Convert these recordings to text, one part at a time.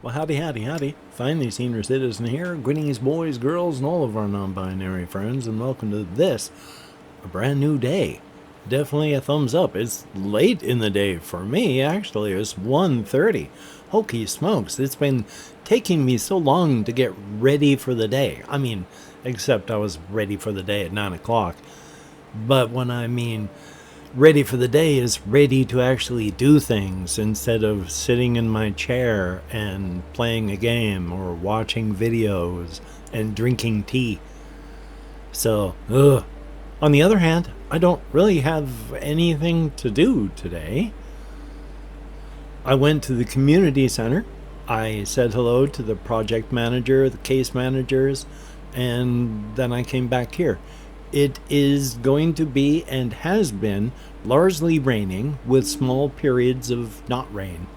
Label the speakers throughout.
Speaker 1: Well, howdy, howdy, howdy. Finally, senior citizen here. Greetings, boys, girls, and all of our non-binary friends, and welcome to this, a brand new day. Definitely a thumbs up. It's late in the day for me, actually. It's 1:30. Hokey smokes. It's been taking me so long to get ready for the day. I mean, except I was ready for the day at 9 o'clock. But when I mean ready for the day is ready to actually do things instead of sitting in my chair and playing a game or watching videos and drinking tea. So, on the other hand, I don't really have anything to do today. I went to the community center. I said hello to the project manager, the case managers, and then I came back here. It is going to be and has been largely raining with small periods of not rain.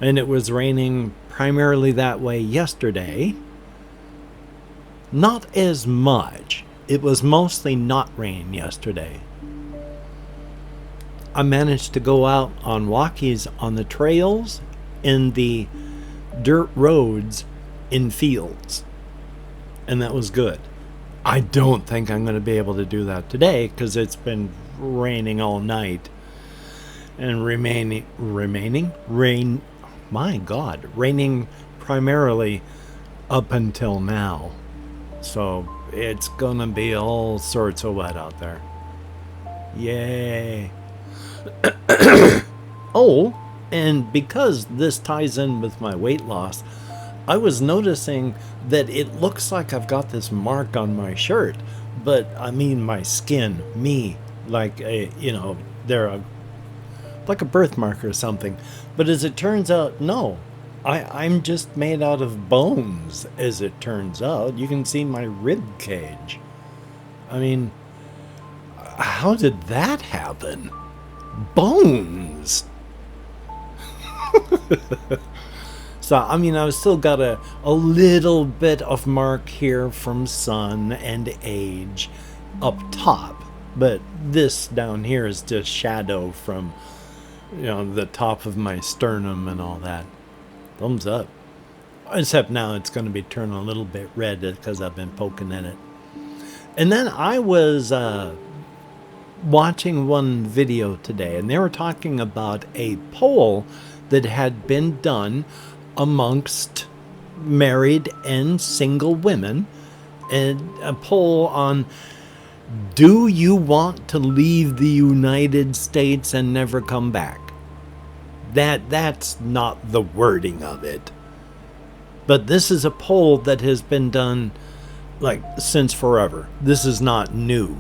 Speaker 1: And it was raining primarily that way yesterday. Not as much. It was mostly not rain yesterday. I managed to go out on walkies on the trails, in the dirt roads, in fields. And that was good. I don't think I'm going to be able to do that today because it's been raining all night and raining primarily up until now. So it's going to be all sorts of wet out there. Yay. Oh, and because this ties in with my weight loss, I was noticing that it looks like I've got this mark on my shirt, but I mean my skin, me, like like a birthmark or something. But as it turns out, no, I'm just made out of bones. As it turns out, you can see my rib cage. I mean, how did that happen? Bones. So, I mean, I've still got a little bit of mark here from sun and age up top. But this down here is just shadow from, the top of my sternum and all that. Thumbs up. Except now it's going to be turning a little bit red because I've been poking at it. And then I was watching one video today, and they were talking about a poll that had been done amongst married and single women, and a poll on, do you want to leave the United States and never come back? That's not the wording of it. But this is a poll that has been done since forever. This is not new.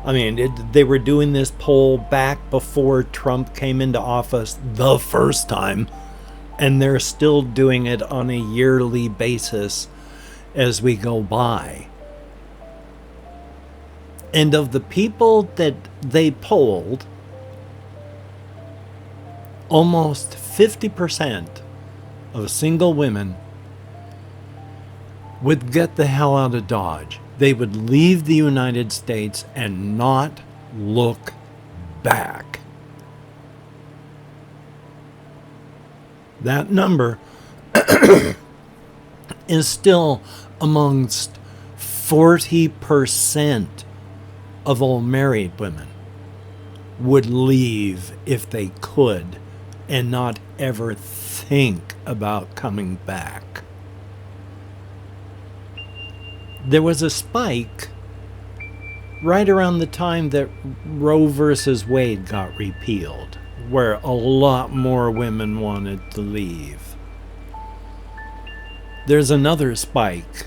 Speaker 1: I mean, they were doing this poll back before Trump came into office the first time, and they're still doing it on a yearly basis as we go by. And of the people that they polled, almost 50% of single women would get the hell out of Dodge. They would leave the United States and not look back. That number is still amongst 40% of all married women would leave if they could and not ever think about coming back. There was a spike right around the time that Roe versus Wade got repealed, where a lot more women wanted to leave. There's another spike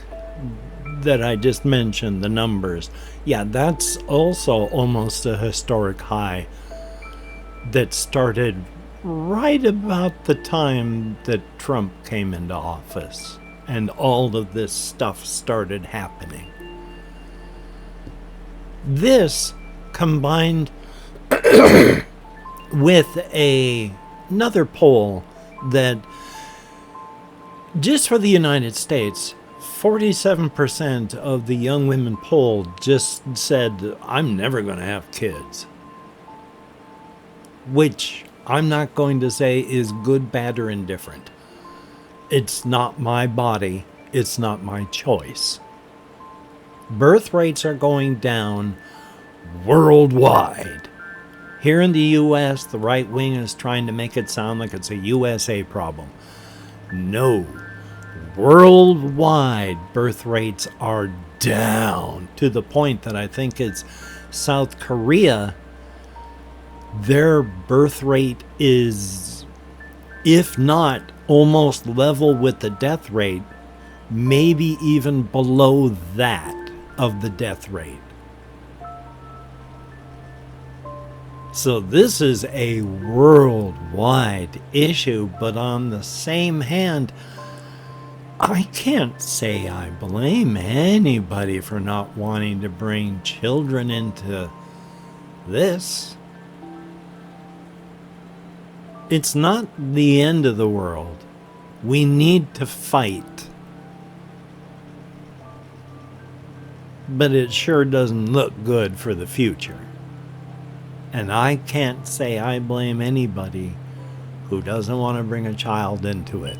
Speaker 1: that I just mentioned, the numbers. Yeah, that's also almost a historic high that started right about the time that Trump came into office. And all of this stuff started happening. This combined with another poll that just for the United States, 47% of the young women polled just said, I'm never going to have kids. Which I'm not going to say is good, bad, or indifferent. It's not my body. It's not my choice. Birth rates are going down worldwide. Here in the U.S., the right wing is trying to make it sound like it's a USA problem. No. Worldwide, birth rates are down to the point that I think it's South Korea. Their birth rate is, if not almost level with the death rate, maybe even below that of the death rate. So this is a worldwide issue, but on the same hand, I can't say I blame anybody for not wanting to bring children into this. It's not the end of the world. We need to fight. But it sure doesn't look good for the future. And I can't say I blame anybody who doesn't want to bring a child into it.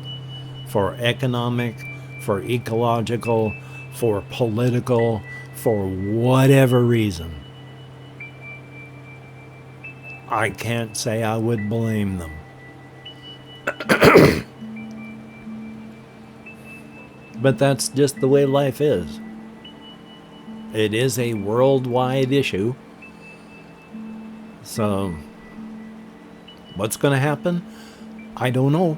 Speaker 1: For economic, for ecological, for political, for whatever reason. I can't say I would blame them. But that's just the way life is. It is a worldwide issue. So, what's going to happen? I don't know.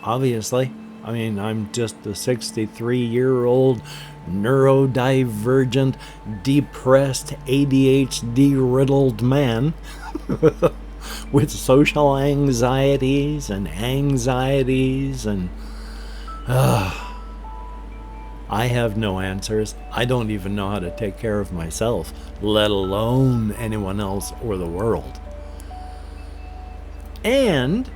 Speaker 1: Obviously. I mean, I'm just a 63-year-old neurodivergent, depressed, ADHD-riddled man with social anxieties and I have no answers. I don't even know how to take care of myself, let alone anyone else or the world. And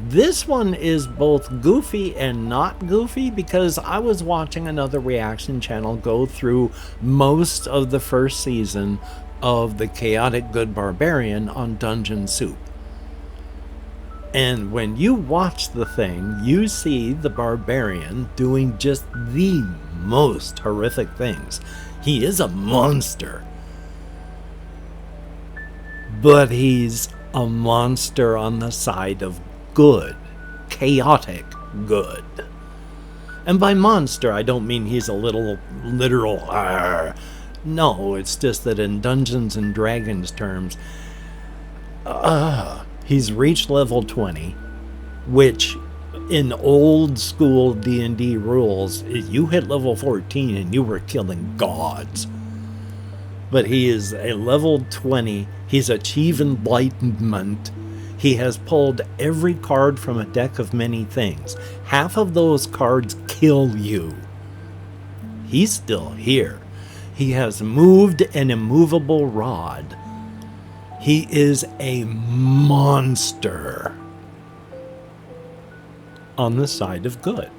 Speaker 1: this one is both goofy and not goofy because I was watching another reaction channel go through most of the first season of The Chaotic Good Barbarian on Dungeon Soup. And when you watch the thing, you see the barbarian doing just the most horrific things. He is a monster. But he's a monster on the side of good. Chaotic good. And by monster, I don't mean he's a little literal arr. No, it's just that in Dungeons and Dragons terms, he's reached level 20, which in old school D&D rules, you hit level 14 and you were killing gods. But he is a level 20, he's achieved enlightenment, he has pulled every card from a deck of many things. Half of those cards kill you. He's still here. He has moved an immovable rod. He is a monster on the side of good.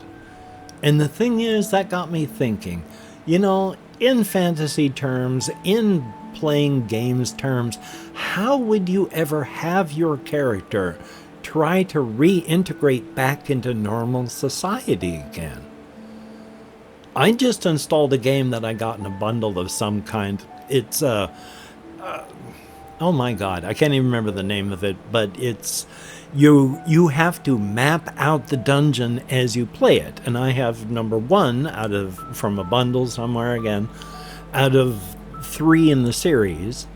Speaker 1: And the thing is, that got me thinking, you know, in fantasy terms, in playing games terms, how would you ever have your character try to reintegrate back into normal society again? I just installed a game that I got in a bundle of some kind. It's oh my god, I can't even remember the name of it, but it's you have to map out the dungeon as you play it. And I have number 1 from a bundle somewhere again, out of 3 in the series.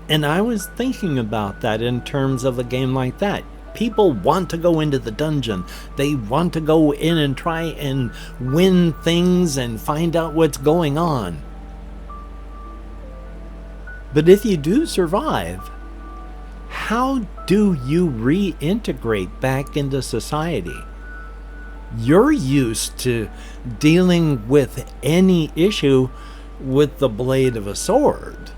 Speaker 1: And I was thinking about that in terms of a game like that. People want to go into the dungeon. They want to go in and try and win things and find out what's going on. But if you do survive, how do you reintegrate back into society? You're used to dealing with any issue with the blade of a sword.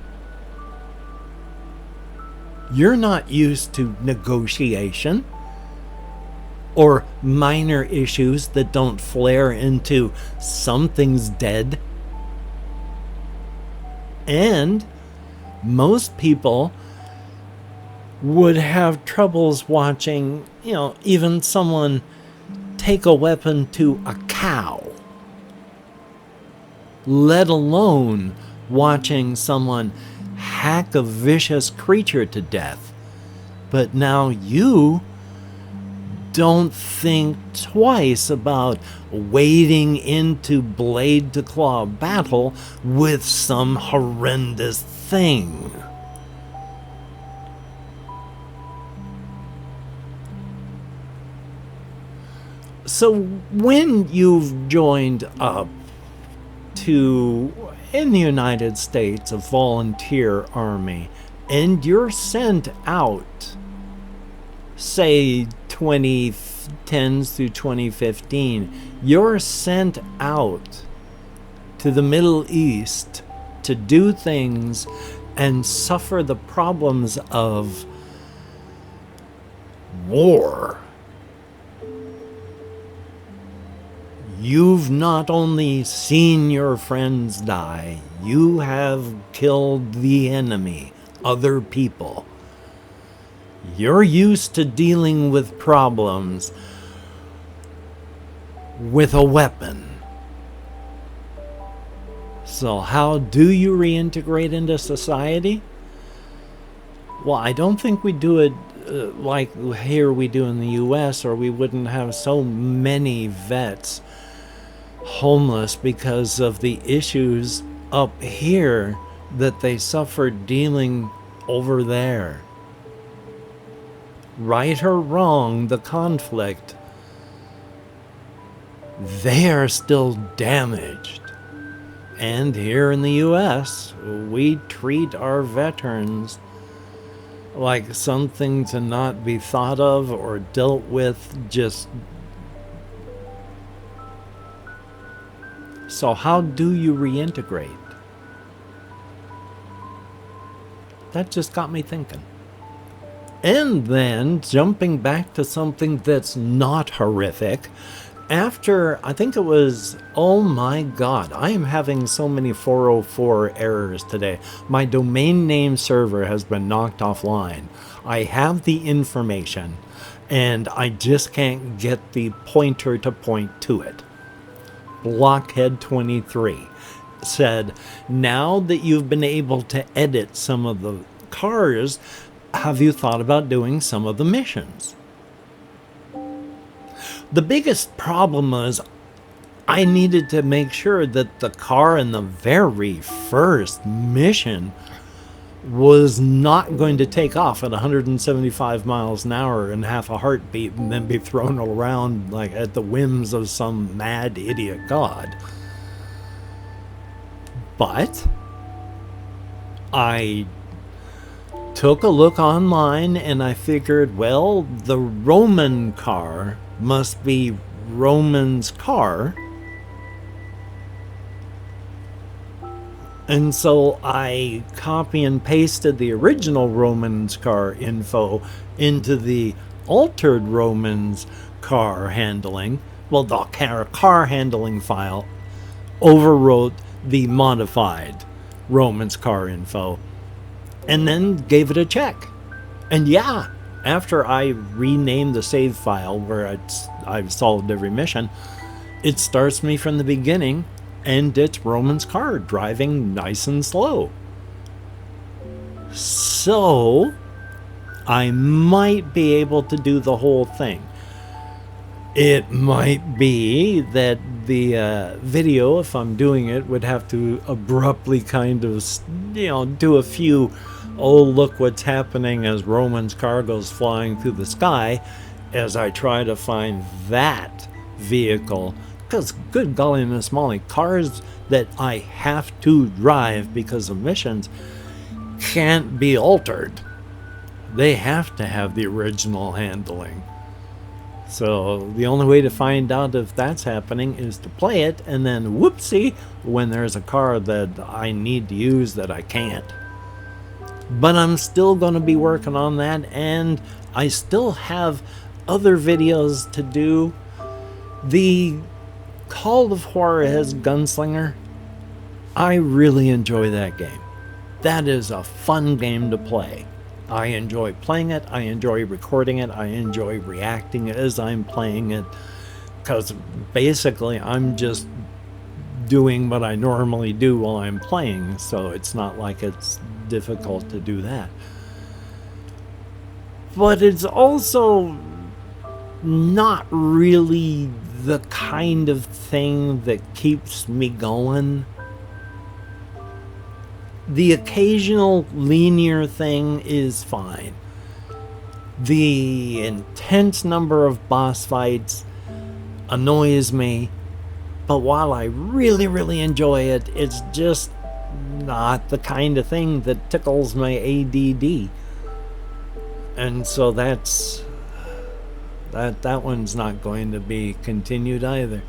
Speaker 1: You're not used to negotiation or minor issues that don't flare into something's dead. And most people would have troubles watching, even someone take a weapon to a cow, let alone watching someone hack a vicious creature to death. But now you don't think twice about wading into blade to claw battle with some horrendous thing. So when you've joined up to, in the United States, a volunteer army, and you're sent out, say 2010s through 2015, you're sent out to the Middle East to do things and suffer the problems of war. You've not only seen your friends die, you have killed the enemy, other people. You're used to dealing with problems with a weapon. So how do you reintegrate into society? Well, I don't think we do it like here we do in the US, or we wouldn't have so many vets homeless because of the issues up here that they suffered dealing over there. Right or wrong, the conflict, they are still damaged. And here in the US, we treat our veterans like something to not be thought of or dealt with. So how do you reintegrate? That just got me thinking. And then, jumping back to something that's not horrific, after, I think it was, oh my god, I am having so many 404 errors today. My domain name server has been knocked offline. I have the information, and I just can't get the pointer to point to it. Blockhead23 said, now that you've been able to edit some of the cars, have you thought about doing some of the missions? The biggest problem was I needed to make sure that the car in the very first mission was not going to take off at 175 miles an hour and half a heartbeat and then be thrown around like at the whims of some mad idiot god. But I took a look online and I figured, well, the Roman car must be Roman's car. And so I copy and pasted the original Roman's car info into the altered Roman's car handling. Well, the car handling file overwrote the modified Roman's car info and then gave it a check. And yeah, after I renamed the save file where I've solved every mission, it starts me from the beginning. And it's Roman's car driving nice and slow. So I might be able to do the whole thing. It might be that the video, if I'm doing it, would have to abruptly kind of, do a few, oh, look what's happening as Roman's car goes flying through the sky as I try to find that vehicle. Because, good golly, Miss Molly, cars that I have to drive because of missions can't be altered. They have to have the original handling. So the only way to find out if that's happening is to play it, and then whoopsie, when there's a car that I need to use that I can't. But I'm still going to be working on that, and I still have other videos to do. The Call of Juarez Gunslinger, I really enjoy that game. That is a fun game to play. I enjoy playing it, I enjoy recording it, I enjoy reacting as I'm playing it, because basically I'm just doing what I normally do while I'm playing, so it's not like it's difficult to do that. But it's also not really the kind of thing that keeps me going. The occasional linear thing is fine. The intense number of boss fights annoys me, but while I really, really enjoy it, it's just not the kind of thing that tickles my ADD. And so that one's not going to be continued either.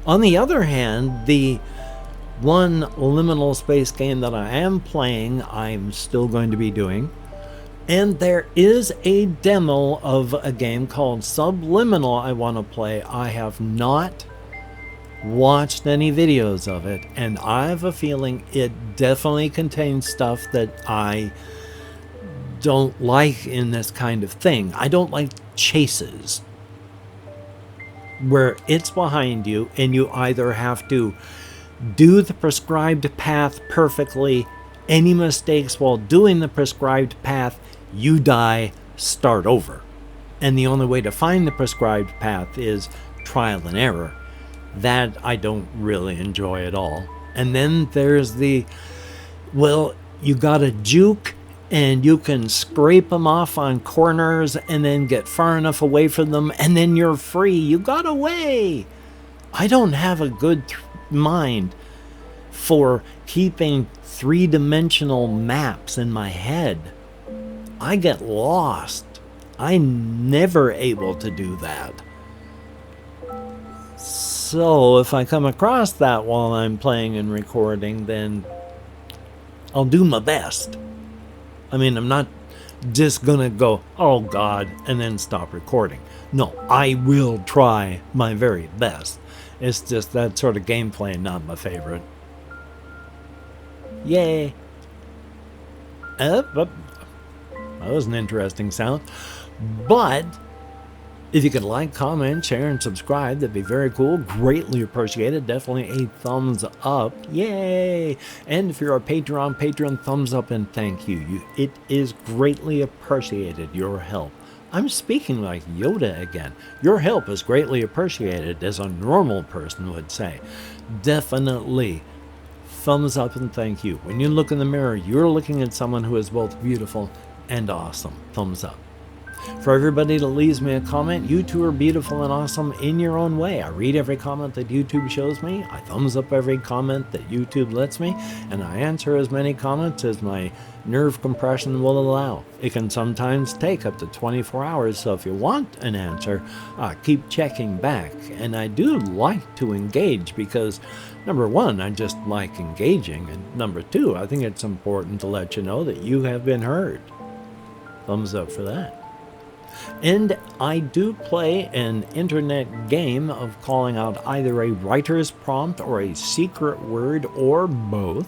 Speaker 1: On the other hand, the one liminal space game that I am playing, I'm still going to be doing. And there is a demo of a game called Subliminal I want to play. I have not watched any videos of it, and I have a feeling it definitely contains stuff that I don't like in this kind of thing. I don't like chases where it's behind you and you either have to do the prescribed path perfectly. Any mistakes while doing the prescribed path, you die, start over. And the only way to find the prescribed path is trial and error. That I don't really enjoy at all. And then there's the, well, you gotta juke and you can scrape them off on corners and then get far enough away from them and then you're free. You got away. I don't have a good mind for keeping three-dimensional maps in my head. I get lost. I'm never able to do that. So if I come across that while I'm playing and recording, then I'll do my best. I mean, I'm not just gonna go, oh God, and then stop recording. No, I will try my very best. It's just that sort of gameplay not my favorite. Yay. That was an interesting sound. But if you could like, comment, share, and subscribe, that'd be very cool. Greatly appreciated. Definitely a thumbs up. Yay! And if you're a patron, thumbs up and thank you. It is greatly appreciated, your help. I'm speaking like Yoda again. Your help is greatly appreciated, as a normal person would say. Definitely. Thumbs up and thank you. When you look in the mirror, you're looking at someone who is both beautiful and awesome. Thumbs up. For everybody that leaves me a comment, you two are beautiful and awesome in your own way. I read every comment that YouTube shows me. I thumbs up every comment that YouTube lets me. And I answer as many comments as my nerve compression will allow. It can sometimes take up to 24 hours. So if you want an answer, keep checking back. And I do like to engage because, number one, I just like engaging. And number two, I think it's important to let you know that you have been heard. Thumbs up for that. And I do play an internet game of calling out either a writer's prompt or a secret word or both,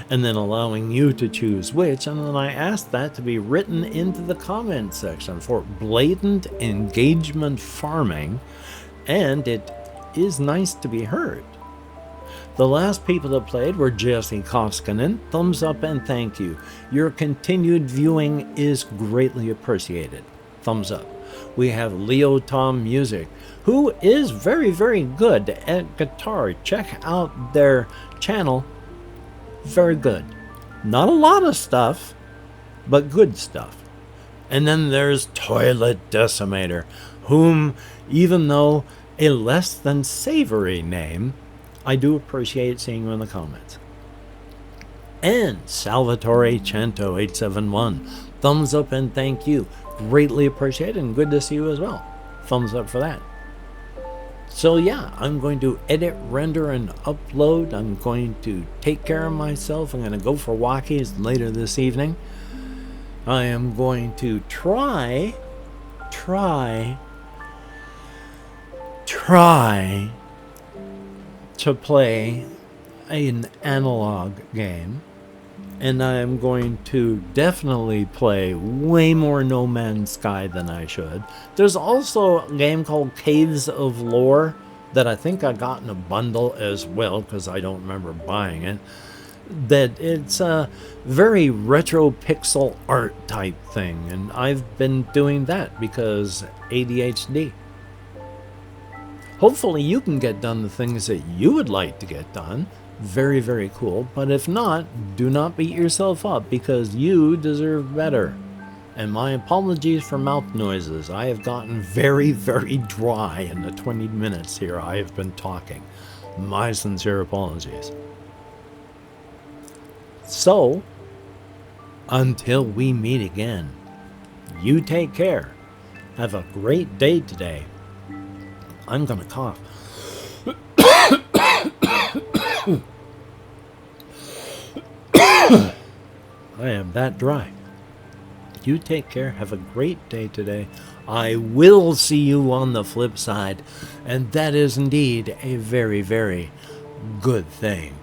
Speaker 1: and then allowing you to choose which, and then I ask that to be written into the comment section for blatant engagement farming, and it is nice to be heard. The last people that played were Jesse Koskinen. Thumbs up and thank you. Your continued viewing is greatly appreciated. Thumbs up. We have Leo Tom Music, who is very, very good at guitar. Check out their channel. Very good. Not a lot of stuff, but good stuff. And then there's Toilet Decimator, whom, even though a less than savory name, I do appreciate seeing you in the comments. And Salvatore Cento 871. Thumbs up and thank you. Greatly appreciated and good to see you as well. Thumbs up for that. So yeah, I'm going to edit, render, and upload. I'm going to take care of myself. I'm going to go for walkies later this evening. I am going to try to play an analog game. And I am going to definitely play way more No Man's Sky than I should. There's also a game called Caves of Lore that I think I got in a bundle as well, because I don't remember buying it. That it's a very retro pixel art type thing, and I've been doing that because ADHD. Hopefully you can get done the things that you would like to get done. Very, very cool. But if not, do not beat yourself up, because you deserve better. And my apologies for mouth noises. I have gotten very, very dry in the 20 minutes here I have been talking. My sincere apologies. So, until we meet again, you take care. Have a great day today. I'm gonna cough. I am that dry. You take care. Have a great day today. I will see you on the flip side. And that is indeed a very, very good thing.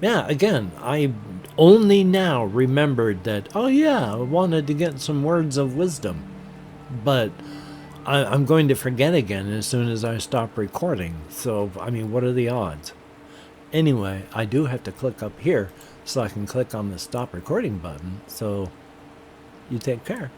Speaker 1: Yeah, again, I only now remembered that, oh yeah, I wanted to get some words of wisdom. But I'm going to forget again as soon as I stop recording. So, I mean, what are the odds? Anyway, I do have to click up here so I can click on the stop recording button. So, you take care.